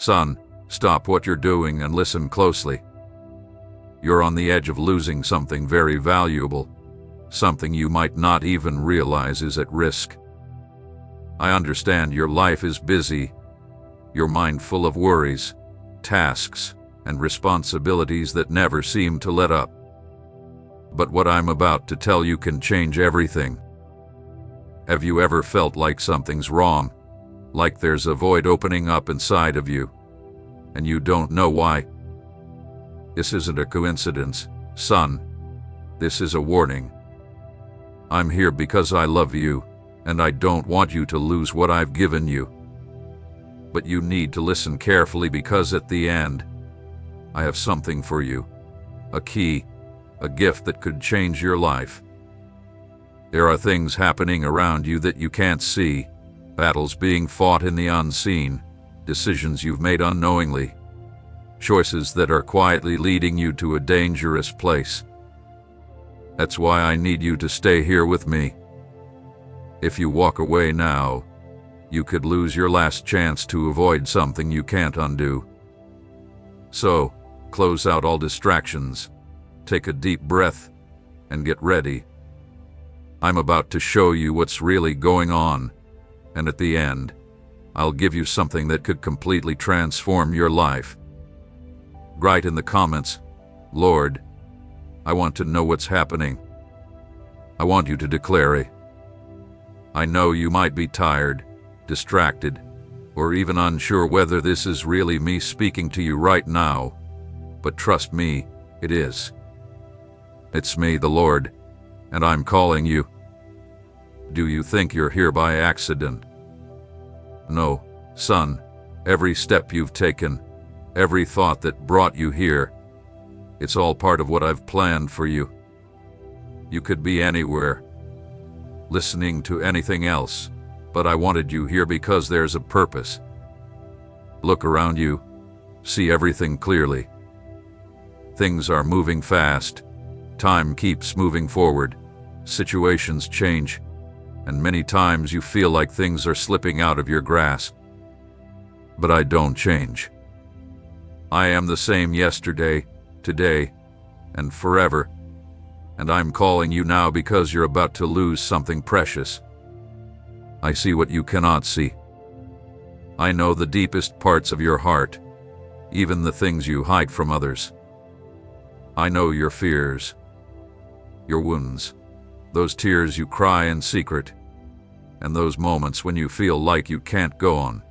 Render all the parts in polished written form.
Son, stop what you're doing and listen closely. You're on the edge of losing something very valuable, something you might not even realize is at risk. I understand your life is busy, your mind full of worries, tasks, and responsibilities that never seem to let up. But what I'm about to tell you can change everything. Have you ever felt like something's wrong, like there's a void opening up inside of you, and you don't know why? This isn't a coincidence, son. This is a warning. I'm here because I love you, and I don't want you to lose what I've given you. But you need to listen carefully because at the end, I have something for you. A key, a gift that could change your life. There are things happening around you that you can't see, battles being fought in the unseen, decisions you've made unknowingly, choices that are quietly leading you to a dangerous place. That's why I need you to stay here with me. If you walk away now, you could lose your last chance to avoid something you can't undo. So, close out all distractions, take a deep breath, and get ready. I'm about to show you what's really going on, and at the end, I'll give you something that could completely transform your life. Write in the comments, Lord, I want to know what's happening. I want you to declare it. I know you might be tired, distracted, or even unsure whether this is really me speaking to you right now, but trust me, it is. It's me, the Lord, and I'm calling you. Do you think you're here by accident? No, son, every step you've taken, every thought that brought you here, it's all part of what I've planned for you. You could be anywhere, listening to anything else, but I wanted you here because there's a purpose. Look around you, see everything clearly. Things are moving fast, time keeps moving forward, situations change, and many times you feel like things are slipping out of your grasp. But I don't change. I am the same yesterday, today, and forever, and I'm calling you now because you're about to lose something precious. I see what you cannot see. I know the deepest parts of your heart, even the things you hide from others. I know your fears, your wounds, those tears you cry in secret, and those moments when you feel like you can't go on.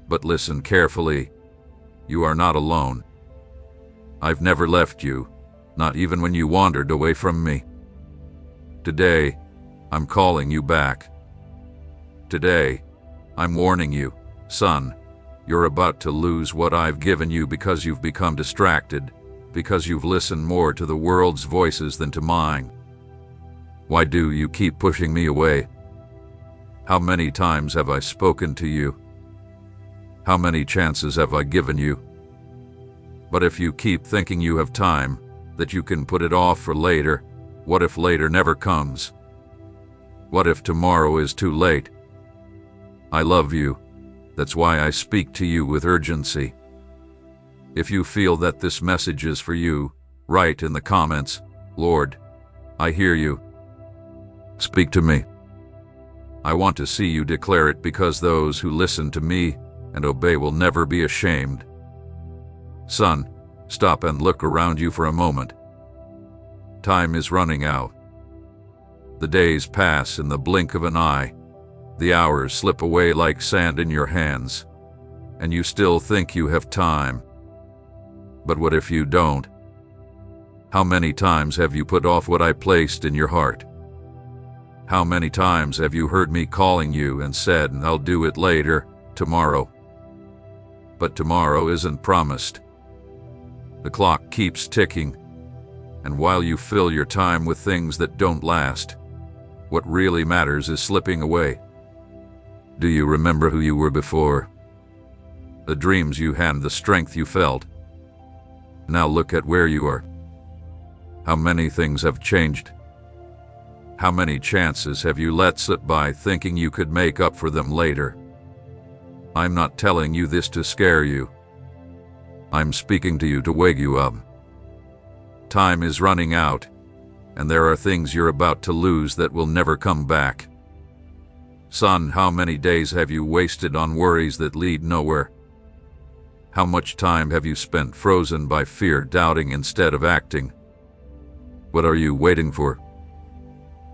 But listen carefully, you are not alone. I've never left you, not even when you wandered away from me. Today, I'm calling you back. Today, I'm warning you, son, you're about to lose what I've given you because you've become distracted, because you've listened more to the world's voices than to mine. Why do you keep pushing me away? How many times have I spoken to you? How many chances have I given you? But if you keep thinking you have time, that you can put it off for later, what if later never comes? What if tomorrow is too late? I love you. That's why I speak to you with urgency. If you feel that this message is for you, write in the comments, Lord, I hear you. Speak to me. I want to see you declare it because those who listen to me and obey will never be ashamed. Son, stop and look around you for a moment. Time is running out. The days pass in the blink of an eye. The hours slip away like sand in your hands, and you still think you have time. But what if you don't? How many times have you put off what I placed in your heart? How many times have you heard me calling you and said, I'll do it later, tomorrow? But tomorrow isn't promised. The clock keeps ticking, and while you fill your time with things that don't last, what really matters is slipping away. Do you remember who you were before? The dreams you had, the strength you felt. Now look at where you are. How many things have changed? How many chances have you let slip by thinking you could make up for them later? I'm not telling you this to scare you. I'm speaking to you to wake you up. Time is running out, and there are things you're about to lose that will never come back. Son, how many days have you wasted on worries that lead nowhere? How much time have you spent frozen by fear, doubting instead of acting? What are you waiting for?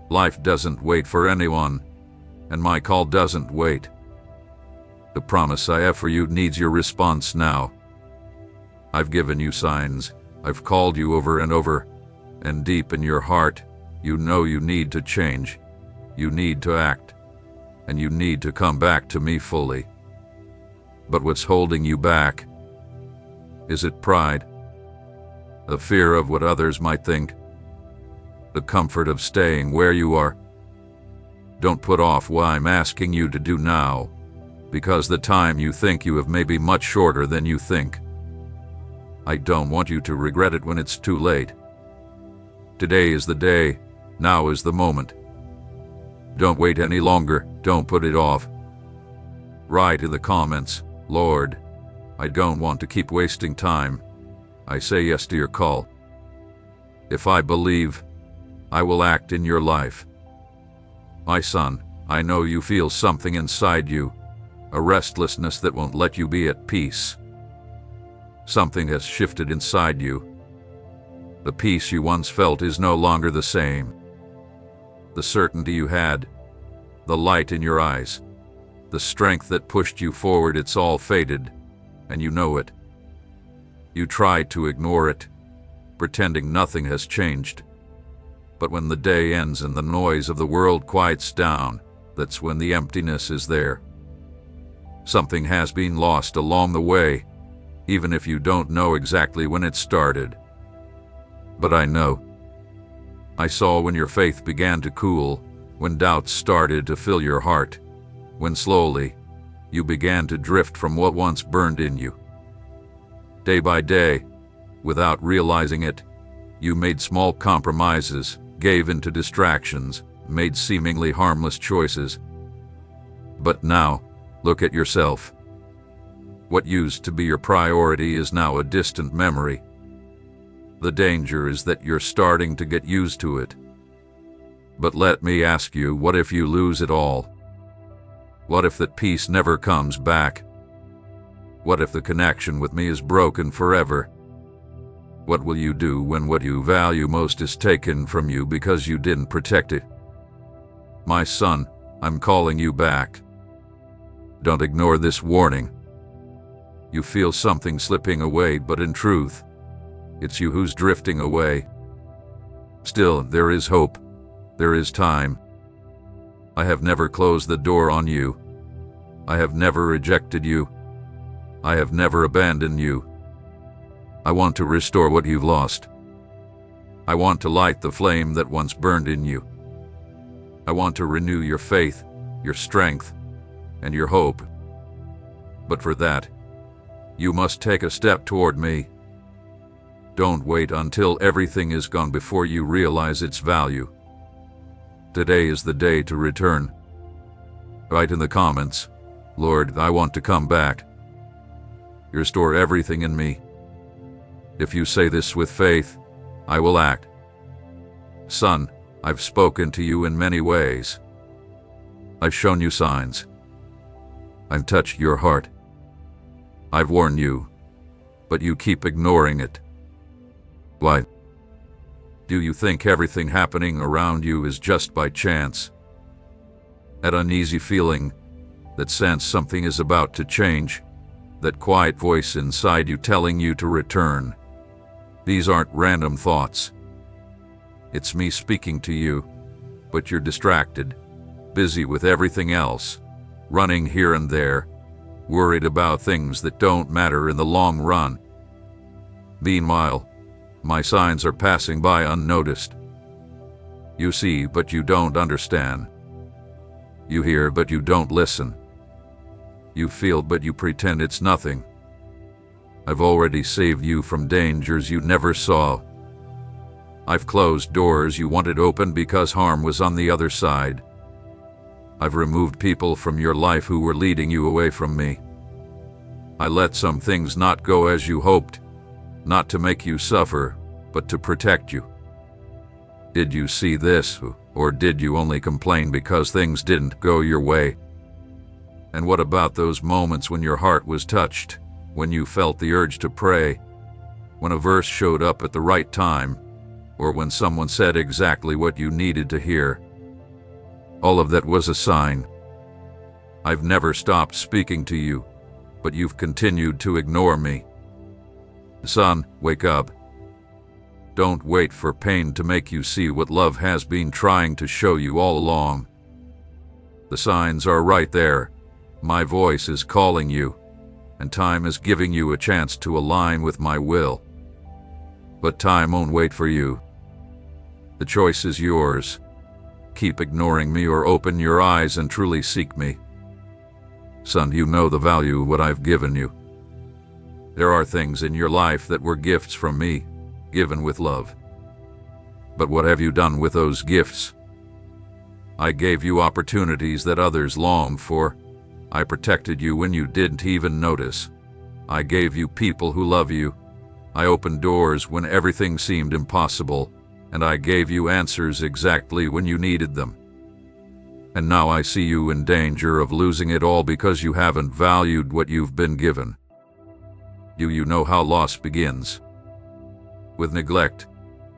Life doesn't wait for anyone, and my call doesn't wait. The promise I have for you needs your response now. I've given you signs. I've called you over and over, and deep in your heart, you know you need to change. You need to act, and you need to come back to me fully. But what's holding you back? Is it pride? The fear of what others might think? The comfort of staying where you are? Don't put off what I'm asking you to do now, because the time you think you have may be much shorter than you think. I don't want you to regret it when it's too late. Today is the day. Now is the moment. Don't wait any longer. Don't put it off. Write in the comments, Lord, I don't want to keep wasting time. I say yes to your call. If I believe, I will act in your life. My son, I know you feel something inside you, a restlessness that won't let you be at peace. Something has shifted inside you. The peace you once felt is no longer the same. The certainty you had, the light in your eyes, the strength that pushed you forward, it's all faded, and you know it. You try to ignore it, pretending nothing has changed. But when the day ends and the noise of the world quiets down, that's when the emptiness is there. Something has been lost along the way, even if you don't know exactly when it started. But I know. I saw when your faith began to cool, when doubts started to fill your heart, when slowly you began to drift from what once burned in you. Day by day, without realizing it, you made small compromises, gave in to distractions, made seemingly harmless choices. But now, look at yourself. What used to be your priority is now a distant memory. The danger is that you're starting to get used to it. But let me ask you, what if you lose it all? What if that peace never comes back? What if the connection with me is broken forever? What will you do when what you value most is taken from you because you didn't protect it? My son, I'm calling you back. Don't ignore this warning. You feel something slipping away, but in truth, it's you who's drifting away. Still, there is hope. There is time. I have never closed the door on you. I have never rejected you. I have never abandoned you. I want to restore what you've lost. I want to light the flame that once burned in you. I want to renew your faith, your strength, and your hope. But for that, you must take a step toward me. Don't wait until everything is gone before you realize its value. Today is the day to return. Write in the comments, Lord, I want to come back. Restore everything in me. If you say this with faith, I will act. Son, I've spoken to you in many ways. I've shown you signs. I've touched your heart. I've warned you, but you keep ignoring it. Why? Do you think everything happening around you is just by chance? That uneasy feeling, that sense something is about to change, that quiet voice inside you telling you to return. These aren't random thoughts. It's me speaking to you, but you're distracted, busy with everything else, running here and there, worried about things that don't matter in the long run. Meanwhile, my signs are passing by unnoticed. You see, but you don't understand. You hear, but you don't listen. You feel, but you pretend it's nothing. I've already saved you from dangers you never saw. I've closed doors you wanted open because harm was on the other side. I've removed people from your life who were leading you away from me. I let some things not go as you hoped, not to make you suffer, but to protect you. Did you see this, or did you only complain because things didn't go your way? And what about those moments when your heart was touched, when you felt the urge to pray, when a verse showed up at the right time, or when someone said exactly what you needed to hear? All of that was a sign. I've never stopped speaking to you, but you've continued to ignore me. Son, wake up. Don't wait for pain to make you see what love has been trying to show you all along. The signs are right there. My voice is calling you, and time is giving you a chance to align with my will. But time won't wait for you. The choice is yours. Keep ignoring me or open your eyes and truly seek me. Son, you know the value of what I've given you. There are things in your life that were gifts from me, given with love. But what have you done with those gifts? I gave you opportunities that others longed for. I protected you when you didn't even notice. I gave you people who love you. I opened doors when everything seemed impossible, and I gave you answers exactly when you needed them. And now I see you in danger of losing it all because you haven't valued what you've been given. You know how loss begins. With neglect,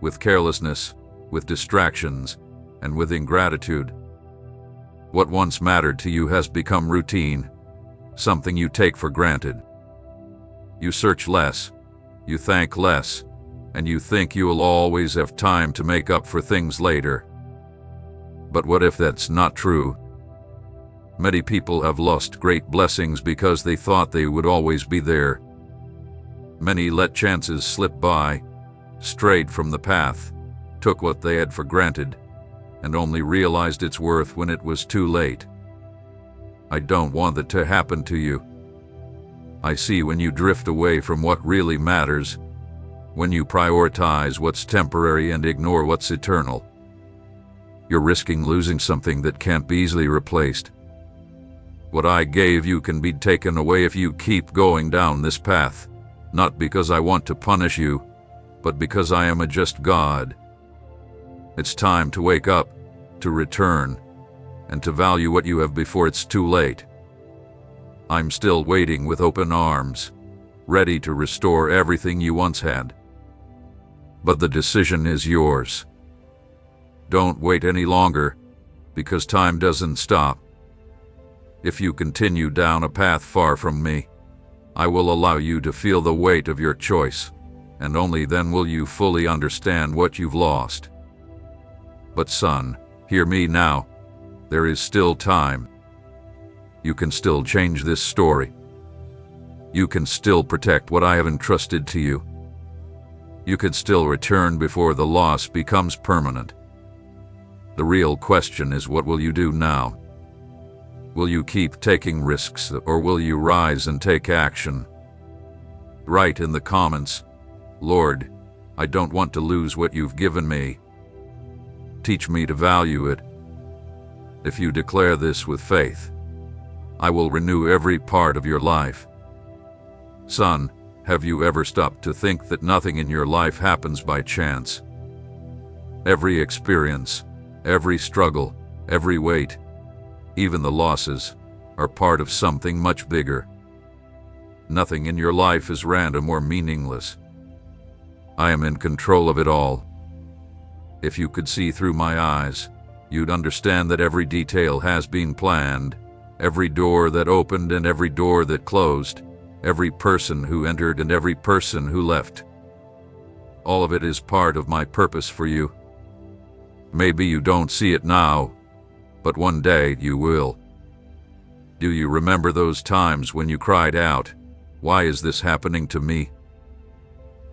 with carelessness, with distractions, and with ingratitude. What once mattered to you has become routine, something you take for granted. You search less, you thank less, and you think you'll always have time to make up for things later. But what if that's not true? Many people have lost great blessings because they thought they would always be there. Many let chances slip by, strayed from the path, took what they had for granted, and only realized its worth when it was too late. I don't want that to happen to you. I see when you drift away from what really matters, when you prioritize what's temporary and ignore what's eternal. You're risking losing something that can't be easily replaced. What I gave you can be taken away if you keep going down this path, not because I want to punish you, but because I am a just God. It's time to wake up, to return, and to value what you have before it's too late. I'm still waiting with open arms, ready to restore everything you once had. But the decision is yours. Don't wait any longer, because time doesn't stop. If you continue down a path far from me, I will allow you to feel the weight of your choice, and only then will you fully understand what you've lost. But son, hear me now. There is still time. You can still change this story. You can still protect what I have entrusted to you. You can still return before the loss becomes permanent. The real question is, what will you do now? Will you keep taking risks, or will you rise and take action? Write in the comments, Lord, I don't want to lose what you've given me. Teach me to value it. If you declare this with faith, I will renew every part of your life. Son, have you ever stopped to think that nothing in your life happens by chance? Every experience, every struggle, every weight, even the losses, are part of something much bigger. Nothing in your life is random or meaningless. I am in control of it all. If you could see through my eyes, you'd understand that every detail has been planned, every door that opened and every door that closed, every person who entered and every person who left. All of it is part of my purpose for you. Maybe you don't see it now, but one day you will. Do you remember those times when you cried out, "Why is this happening to me?"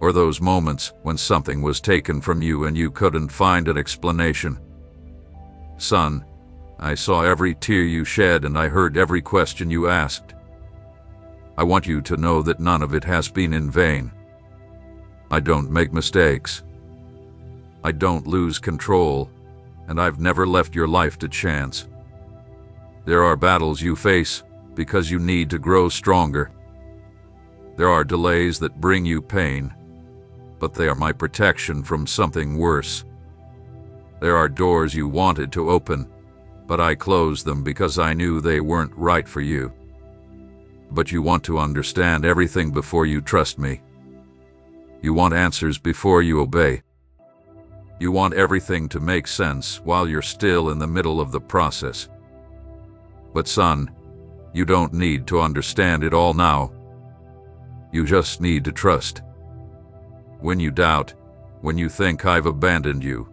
Or those moments when something was taken from you and you couldn't find an explanation? Son, I saw every tear you shed and I heard every question you asked. I want you to know that none of it has been in vain. I don't make mistakes. I don't lose control, and I've never left your life to chance. There are battles you face because you need to grow stronger. There are delays that bring you pain, but they are my protection from something worse. There are doors you wanted to open, but I closed them because I knew they weren't right for you. But you want to understand everything before you trust me. You want answers before you obey. You want everything to make sense while you're still in the middle of the process. But son, you don't need to understand it all now. You just need to trust. When you doubt, when you think I've abandoned you,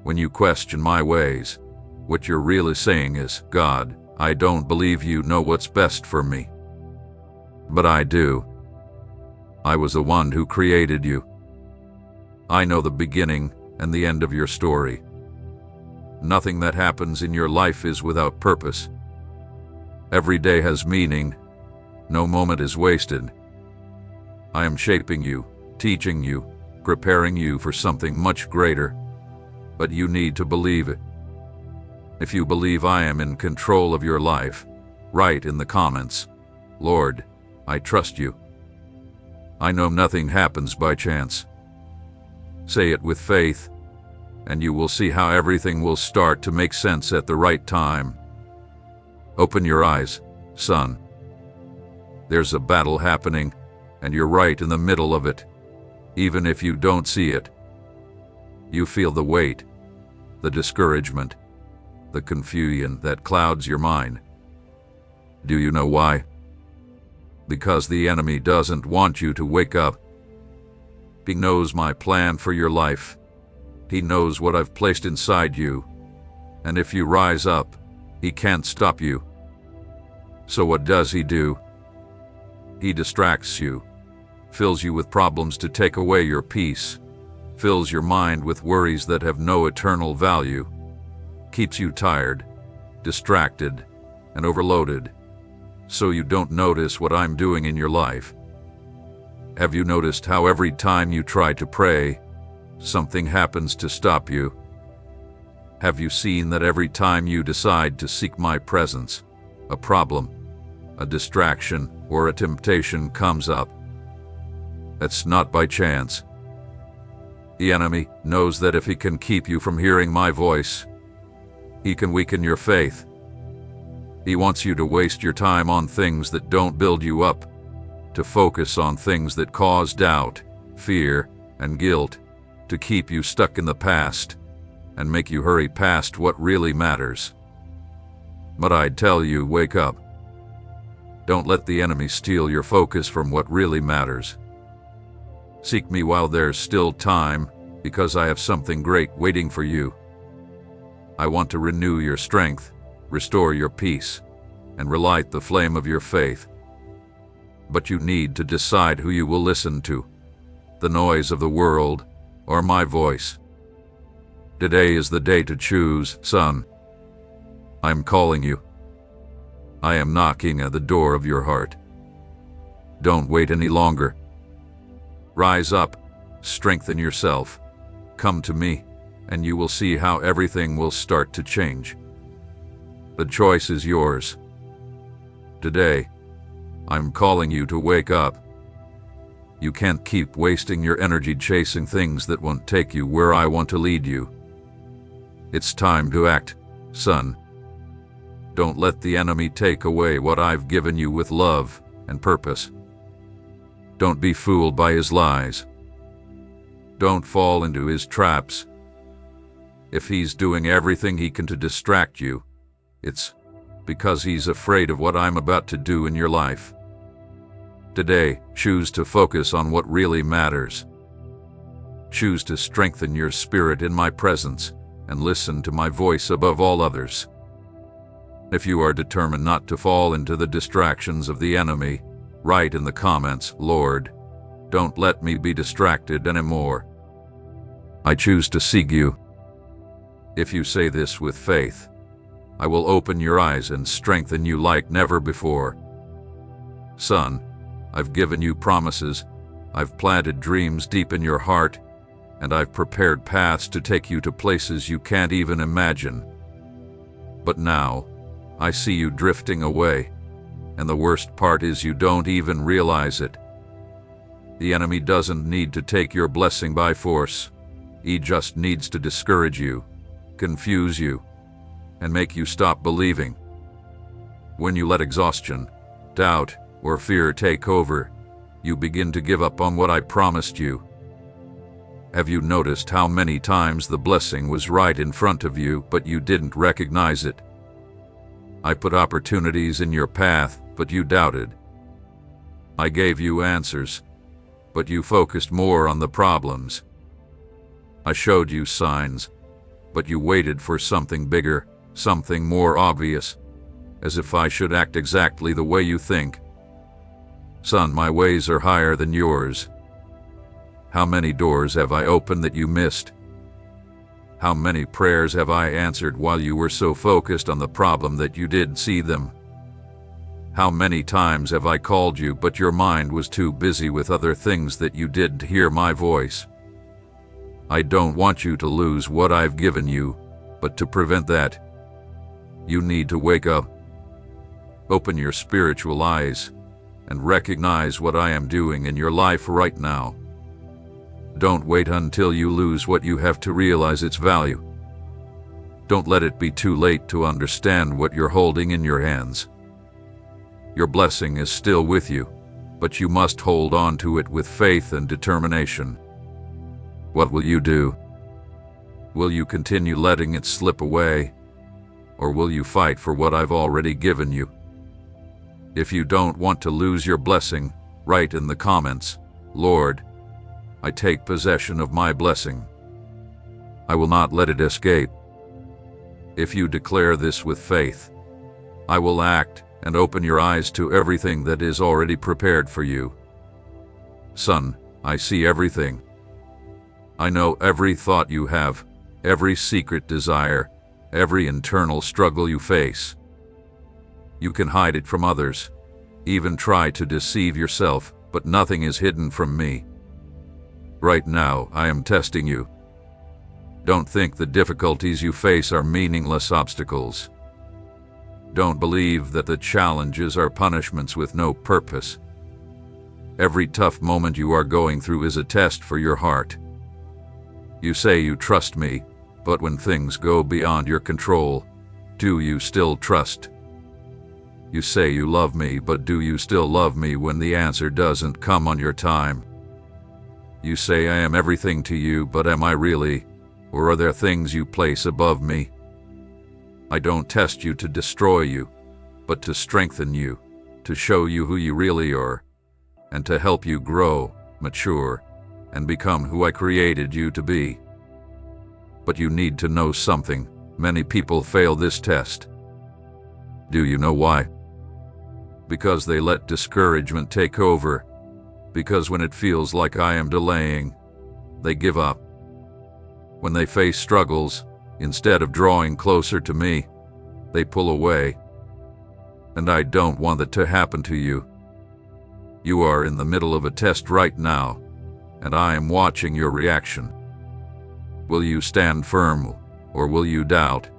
when you question my ways, what you're really saying is, God, I don't believe you know what's best for me. But I do. I was the one who created you. I know the beginning and the end of your story. Nothing that happens in your life is without purpose. Every day has meaning. No moment is wasted. I am shaping you, teaching you, preparing you for something much greater. But you need to believe it. If you believe I am in control of your life, write in the comments, Lord, I trust you. I know nothing happens by chance. Say it with faith, and you will see how everything will start to make sense at the right time. Open your eyes, son. There's a battle happening, and you're right in the middle of it, even if you don't see it. You feel the weight, the discouragement, the confusion that clouds your mind. Do you know why? Because the enemy doesn't want you to wake up. He knows my plan for your life. He knows what I've placed inside you. And if you rise up, he can't stop you. So what does he do? He distracts you, fills you with problems to take away your peace, fills your mind with worries that have no eternal value, keeps you tired, distracted, and overloaded, so you don't notice what I'm doing in your life. Have you noticed how every time you try to pray, something happens to stop you? Have you seen that every time you decide to seek my presence, a problem, a distraction, or a temptation comes up? That's not by chance. The enemy knows that if he can keep you from hearing my voice, he can weaken your faith. He wants you to waste your time on things that don't build you up, to focus on things that cause doubt, fear, and guilt, to keep you stuck in the past and make you hurry past what really matters. But I'd tell you, wake up. Don't let the enemy steal your focus from what really matters. Seek me while there's still time, because I have something great waiting for you. I want to renew your strength, restore your peace, and relight the flame of your faith. But you need to decide who you will listen to, the noise of the world or my voice. Today is the day to choose, son. I'm calling you. I am knocking at the door of your heart. Don't wait any longer. Rise up, strengthen yourself, come to me, and you will see how everything will start to change. The choice is yours. Today, I'm calling you to wake up. You can't keep wasting your energy chasing things that won't take you where I want to lead you. It's time to act, son. Don't let the enemy take away what I've given you with love and purpose. Don't be fooled by his lies. Don't fall into his traps. If he's doing everything he can to distract you, it's because he's afraid of what I'm about to do in your life. Today, choose to focus on what really matters. Choose to strengthen your spirit in my presence and listen to my voice above all others. If you are determined not to fall into the distractions of the enemy, write in the comments, Lord, don't let me be distracted anymore. I choose to seek you. If you say this with faith, I will open your eyes and strengthen you like never before. Son, I've given you promises, I've planted dreams deep in your heart, and I've prepared paths to take you to places you can't even imagine. But now, I see you drifting away, and the worst part is you don't even realize it. The enemy doesn't need to take your blessing by force. He just needs to discourage you, confuse you, and make you stop believing. When you let exhaustion, doubt, or fear take over, you begin to give up on what I promised you. Have you noticed how many times the blessing was right in front of you, but you didn't recognize it? I put opportunities in your path, but you doubted. I gave you answers, but you focused more on the problems. I showed you signs, but you waited for something bigger, something more obvious, as if I should act exactly the way you think. Son, my ways are higher than yours. How many doors have I opened that you missed? How many prayers have I answered while you were so focused on the problem that you didn't see them? How many times have I called you, but your mind was too busy with other things that you didn't hear my voice? I don't want you to lose what I've given you, but to prevent that, you need to wake up. Open your spiritual eyes and recognize what I am doing in your life right now. Don't wait until you lose what you have to realize its value. Don't let it be too late to understand what you're holding in your hands. Your blessing is still with you, but you must hold on to it with faith and determination. What will you do? Will you continue letting it slip away, or will you fight for what I've already given you? If you don't want to lose your blessing, write in the comments, Lord, I take possession of my blessing. I will not let it escape. If you declare this with faith, I will act and open your eyes to everything that is already prepared for you. Son, I see everything. I know every thought you have, every secret desire, every internal struggle you face. You can hide it from others, even try to deceive yourself, but nothing is hidden from me. Right now, I am testing you. Don't think the difficulties you face are meaningless obstacles. Don't believe that the challenges are punishments with no purpose. Every tough moment you are going through is a test for your heart. You say you trust me, but when things go beyond your control, do you still trust? You say you love me, but do you still love me when the answer doesn't come on your time? You say I am everything to you, but am I really? Or are there things you place above me? I don't test you to destroy you, but to strengthen you, to show you who you really are, and to help you grow, mature, and become who I created you to be. But you need to know something. Many people fail this test. Do you know why? Because they let discouragement take over. Because when it feels like I am delaying, they give up. When they face struggles, instead of drawing closer to me, they pull away. And I don't want that to happen to you. You are in the middle of a test right now, and I am watching your reaction. Will you stand firm, or will you doubt?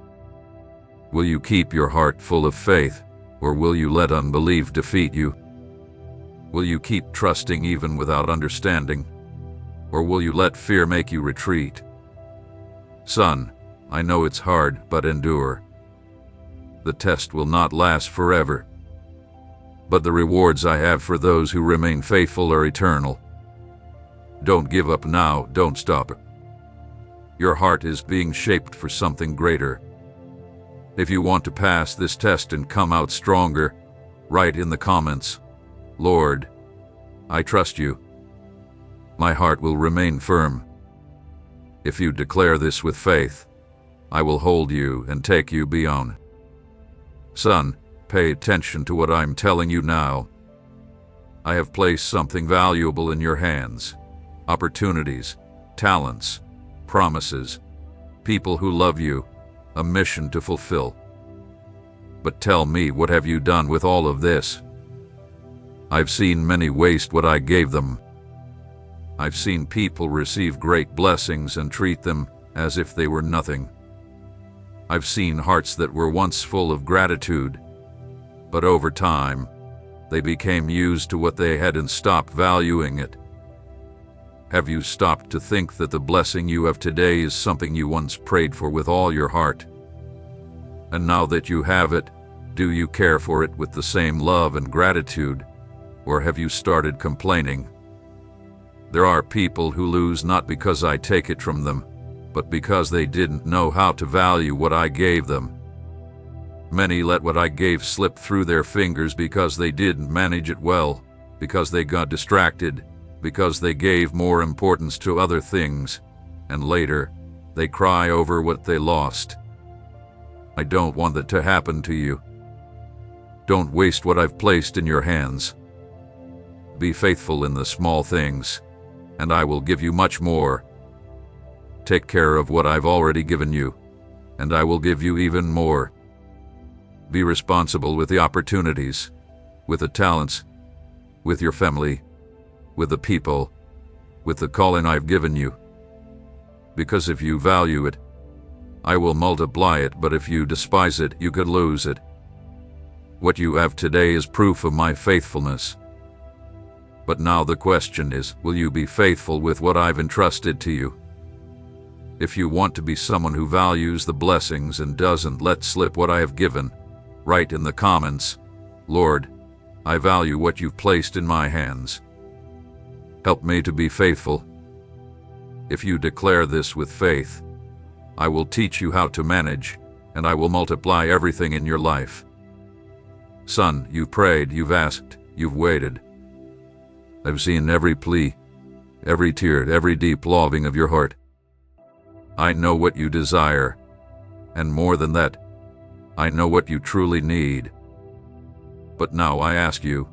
Will you keep your heart full of faith, or will you let unbelief defeat you? Will you keep trusting even without understanding, or will you let fear make you retreat? Son, I know it's hard, but endure. The test will not last forever, but the rewards I have for those who remain faithful are eternal. Don't give up now, don't stop. Your heart is being shaped for something greater. If you want to pass this test and come out stronger, write in the comments, Lord, I trust you. My heart will remain firm. If you declare this with faith, I will hold you and take you beyond. Son, pay attention to what I'm telling you now. I have placed something valuable in your hands. Opportunities, talents, promises, people who love you, a mission to fulfill. But tell me, what have you done with all of this? I've seen many waste what I gave them. I've seen people receive great blessings and treat them as if they were nothing. I've seen hearts that were once full of gratitude, but over time, they became used to what they had and stopped valuing it. Have you stopped to think that the blessing you have today is something you once prayed for with all your heart? And now that you have it, do you care for it with the same love and gratitude, or have you started complaining? There are people who lose not because I take it from them, but because they didn't know how to value what I gave them. Many let what I gave slip through their fingers because they didn't manage it well, because they got distracted, because they gave more importance to other things, and later, they cry over what they lost. I don't want that to happen to you. Don't waste what I've placed in your hands. Be faithful in the small things, and I will give you much more. Take care of what I've already given you, and I will give you even more. Be responsible with the opportunities, with the talents, with your family, with the people, with the calling I've given you. Because if you value it, I will multiply it, but if you despise it, you could lose it. What you have today is proof of my faithfulness. But now the question is, will you be faithful with what I've entrusted to you? If you want to be someone who values the blessings and doesn't let slip what I have given, write in the comments, Lord, I value what you've placed in my hands. Help me to be faithful. If you declare this with faith, I will teach you how to manage, and I will multiply everything in your life. Son, you've prayed, you've asked, you've waited. I've seen every plea, every tear, every deep longing of your heart. I know what you desire, and more than that, I know what you truly need. But now I ask you,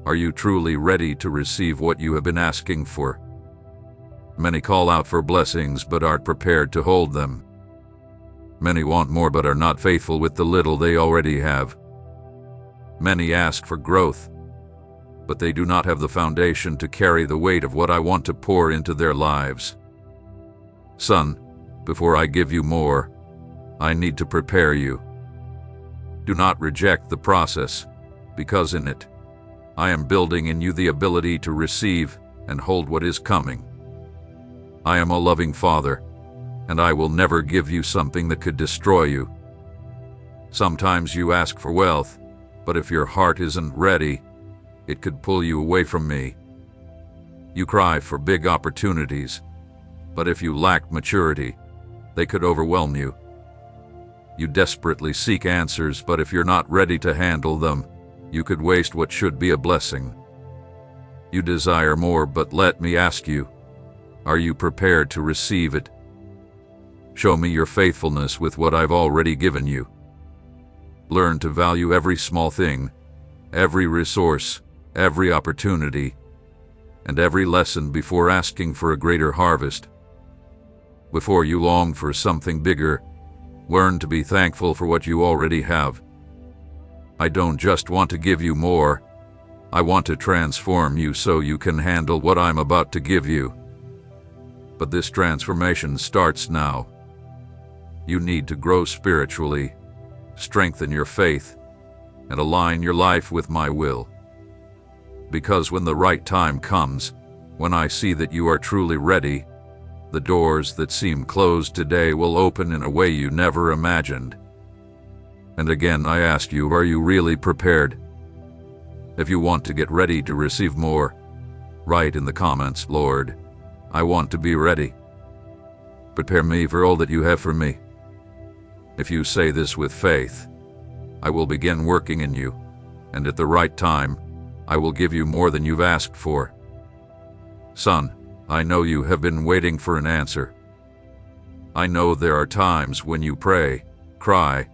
are you truly ready to receive what you have been asking for? Many call out for blessings but aren't prepared to hold them. Many want more but are not faithful with the little they already have. Many ask for growth, but they do not have the foundation to carry the weight of what I want to pour into their lives. Son, before I give you more, I need to prepare you. Do not reject the process, because in it, I am building in you the ability to receive and hold what is coming. I am a loving Father, and I will never give you something that could destroy you. Sometimes you ask for wealth, but if your heart isn't ready, it could pull you away from me. You cry for big opportunities, but if you lack maturity, they could overwhelm you. You desperately seek answers, but if you're not ready to handle them, you could waste what should be a blessing. You desire more, but let me ask you, are you prepared to receive it? Show me your faithfulness with what I've already given you. Learn to value every small thing, every resource, every opportunity, and every lesson before asking for a greater harvest. Before you long for something bigger, learn to be thankful for what you already have. I don't just want to give you more, I want to transform you so you can handle what I'm about to give you. But this transformation starts now. You need to grow spiritually, strengthen your faith, and align your life with my will. Because when the right time comes, when I see that you are truly ready, the doors that seem closed today will open in a way you never imagined. And again, I ask you, are you really prepared? If you want to get ready to receive more, write in the comments, Lord, I want to be ready. Prepare me for all that you have for me. If you say this with faith, I will begin working in you, and at the right time, I will give you more than you've asked for. Son, I know you have been waiting for an answer. I know there are times when you pray, cry,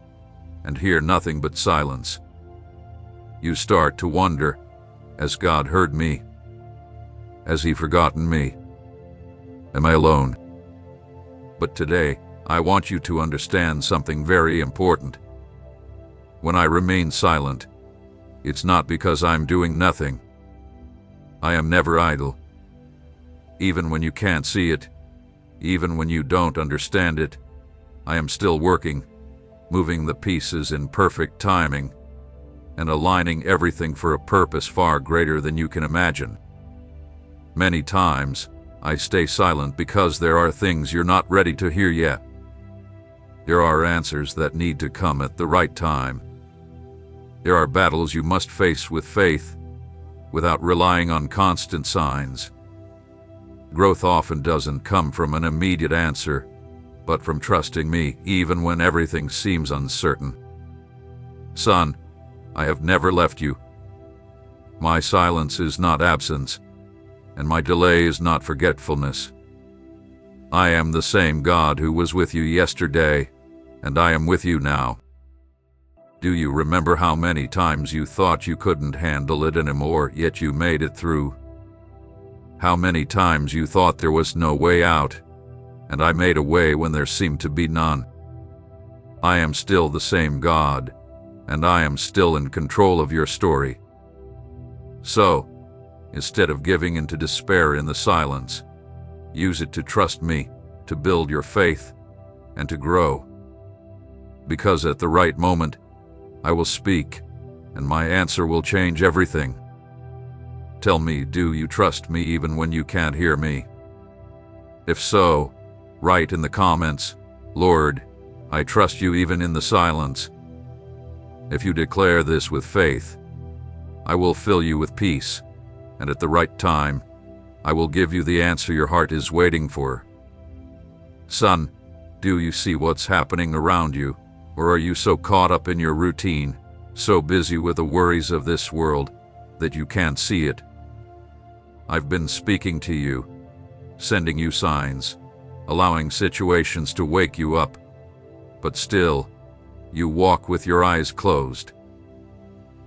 and hear nothing but silence. You start to wonder, has God heard me? Has He forgotten me? Am I alone? But today, I want you to understand something very important. When I remain silent, it's not because I'm doing nothing. I am never idle. Even when you can't see it, even when you don't understand it, I am still working, moving the pieces in perfect timing, and aligning everything for a purpose far greater than you can imagine. Many times, I stay silent because there are things you're not ready to hear yet. There are answers that need to come at the right time. There are battles you must face with faith, without relying on constant signs. Growth often doesn't come from an immediate answer, but from trusting me even when everything seems uncertain. Son, I have never left you. My silence is not absence, and my delay is not forgetfulness. I am the same God who was with you yesterday, and I am with you now. Do you remember how many times you thought you couldn't handle it anymore, yet you made it through? How many times you thought there was no way out, and I made a way when there seemed to be none? I am still the same God, and I am still in control of your story. So, instead of giving into despair in the silence, use it to trust me, to build your faith, and to grow. Because at the right moment, I will speak, and my answer will change everything. Tell me, do you trust me even when you can't hear me? If so, write in the comments, Lord, I trust you even in the silence. If you declare this with faith, I will fill you with peace, and at the right time, I will give you the answer your heart is waiting for. Son, do you see what's happening around you, or are you so caught up in your routine, so busy with the worries of this world, that you can't see it? I've been speaking to you, sending you signs, allowing situations to wake you up, but still, you walk with your eyes closed.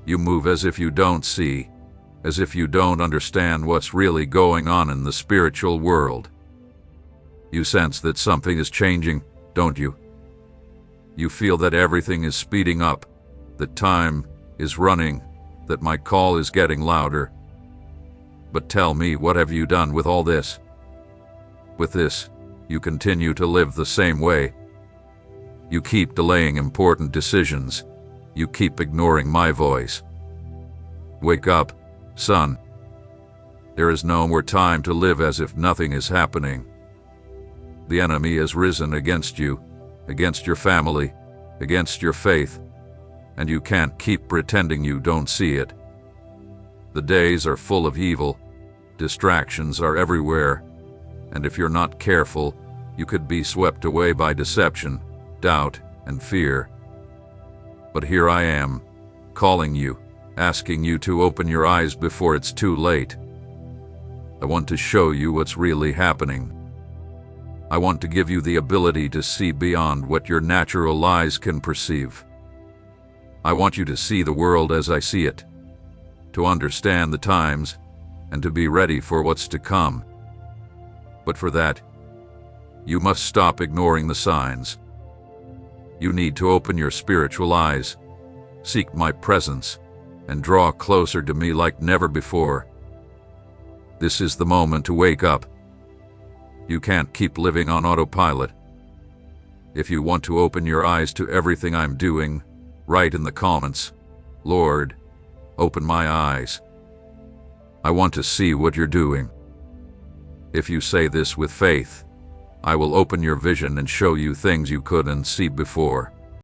You move as if you don't see, as if you don't understand what's really going on in the spiritual world. You sense that something is changing, don't you? You feel that everything is speeding up, that time is running, that my call is getting louder. But tell me, what have you done with all this? With this, you continue to live the same way. You keep delaying important decisions. You keep ignoring my voice. Wake up, son. There is no more time to live as if nothing is happening. The enemy has risen against you, against your family, against your faith, and you can't keep pretending you don't see it. The days are full of evil, distractions are everywhere, and if you're not careful, you could be swept away by deception, doubt, and fear. But here I am, calling you, asking you to open your eyes before it's too late. I want to show you what's really happening. I want to give you the ability to see beyond what your natural eyes can perceive. I want you to see the world as I see it, to understand the times, and to be ready for what's to come. But for that, you must stop ignoring the signs. You need to open your spiritual eyes, seek my presence, and draw closer to me like never before. This is the moment to wake up. You can't keep living on autopilot. If you want to open your eyes to everything I'm doing, write in the comments, Lord, open my eyes. I want to see what you're doing. If you say this with faith, I will open your vision and show you things you couldn't see before.